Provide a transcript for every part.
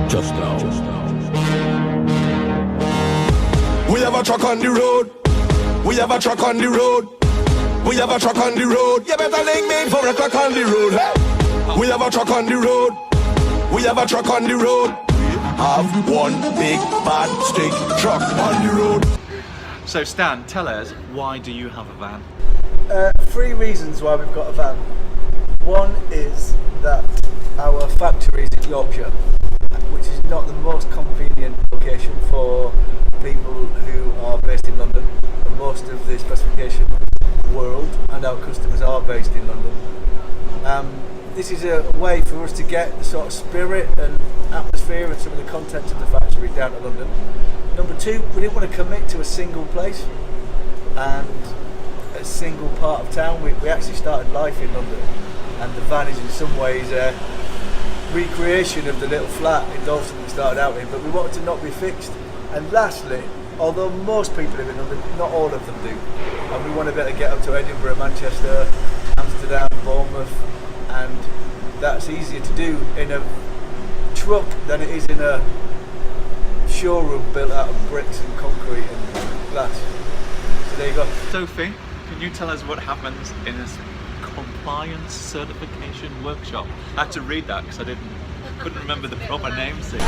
Just now. We have a truck on the road. We have a truck on the road. We have a truck on the road. You better link me for a truck on the road. Hey. We have a truck on the road. We have a truck on the road. We have one big bad stick truck on the road. So Stan, tell us, why do you have a van? 3 reasons why we've got a van. One is that our factory is in Yorkshire, which is not the most convenient location for people who are based in London. And most of the specification world and our customers are based in London. This is a way for us to get the sort of spirit and atmosphere and some of the content of the factory down to London. Number 2, we didn't want to commit to a single place and a single part of town. We actually started life in London, and the van is in some ways a recreation of the little flat in Dalston we started out in, but we wanted to not be fixed. And lastly, although most people live in London, not all of them do, and we want to be able to get up to Edinburgh, Manchester, Amsterdam, Bournemouth, and that's easier to do in a truck than it is in a showroom built out of bricks and concrete and glass. So there you go. Sophie, can you tell us what happens in a compliance certification workshop? I had to read that because I couldn't remember the proper names. So,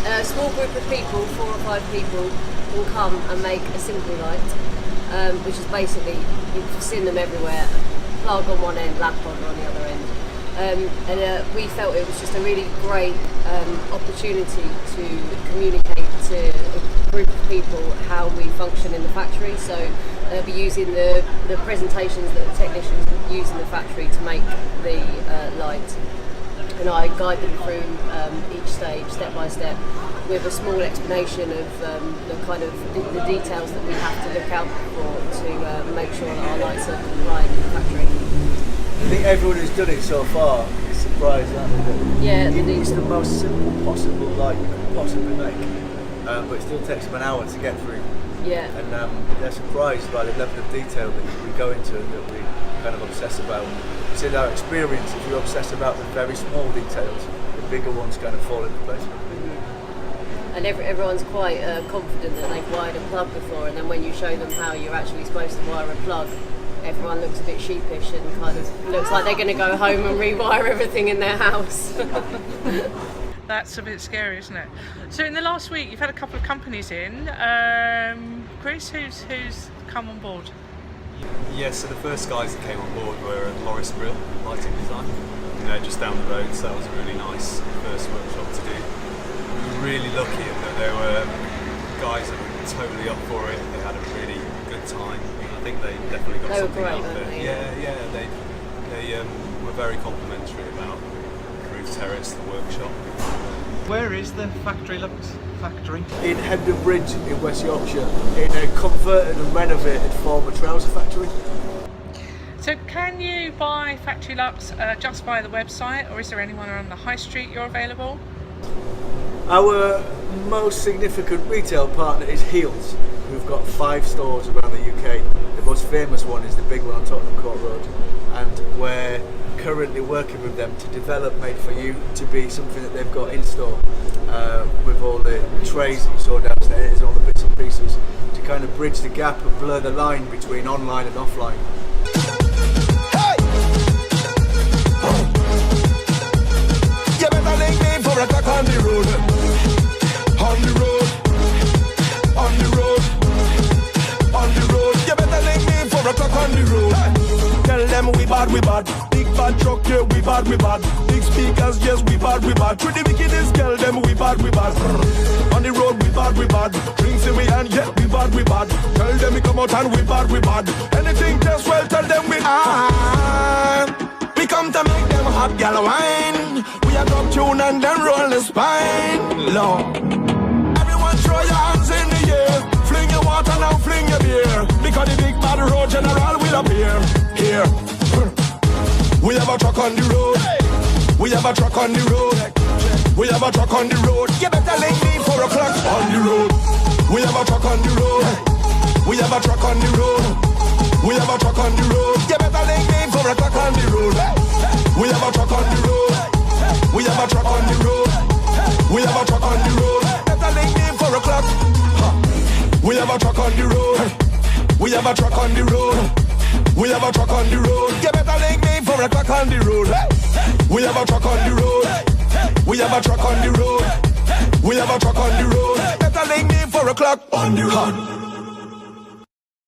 a small group of people, 4 or 5 people, will come and make a simple light, which is basically, you've seen them everywhere, plug on one end, lamp on the other end. And we felt it was just a really great opportunity to communicate to a group of people how we function in the factory. So they'll be using the presentations that the technicians use in the factory to make the light. And I guide them through each stage, step by step, with a small explanation of the details that we have to look out for to make sure that our lights are compliant in the factory. I think everyone who's done it so far is surprised, aren't they? Yeah, it's the most simple possible light you could possibly make, but it still takes them an hour to get through. Yeah. And they're surprised by the level of detail that we go into and that we kind of obsess about. It's in our experience, if you obsess about the very small details, the bigger ones kind of fall into place. And everyone's quite confident that they've wired a plug before, and then when you show them how you're actually supposed to wire a plug, everyone looks a bit sheepish and kind of looks like they're going to go home and rewire everything in their house. That's a bit scary, isn't it? So in the last week, you've had a couple of companies in. Chris, who's come on board? Yes, so the first guys that came on board were Morris Brill, lighting design. Just down the road, so that was a really nice first workshop to do. We were really lucky in that there were guys that were totally up for it. They had a really good time. I think they definitely got something out of it. Yeah, they were very complimentary about the roof terrace, the workshop. Where is the Factorylux factory? In Hebden Bridge in West Yorkshire, in a converted and renovated former trouser factory. So can you buy Factorylux just via the website, or is there anyone around the high street you're available? Our most significant retail partner is Heels, who've got 5 stores around the UK. The most famous one is the big one on Tottenham Court Road, and we're currently working with them to develop Made For You to be something that they've got in store, with all the trays that you saw downstairs, all the bits and pieces, to kind of bridge the gap and blur the line between online and offline. Hey! You better link me for a truck on the road. On the road. On the road. On the road. You better link me for a truck on the road. Hey. Tell them we bad, we bad. Big bad truck, yeah, we bad, we bad. Big speakers, yes, we bad, we bad. To the wickedest, tell them we bad, we bad. On the road, we bad, we bad. Drinks in we hand, yeah, we bad, we bad. Tell them we come out and we bad, we bad. Anything just well, tell them we we come to make them hot gal wine. We are drop tune and then roll the spine. Lord, everyone throw your hands in the air. Fling your water now, fling your beer. Because the big bad road general will appear. Here. We have a truck on the road. We have a truck on the road. We have a truck on the road. You better link me 4 o'clock on the road. We have a truck on the road. We have a truck on the road. We have a truck on the road. You better link me 4 o'clock on the road. We have a truck on the road. We have a truck on the road. We have a truck on the road. We have a truck on the road. We have a truck on the road. You better link me for a truck on the road. We have a truck on the road. We have a truck on the road. We have a truck on the road. Better link me for a clock on the road.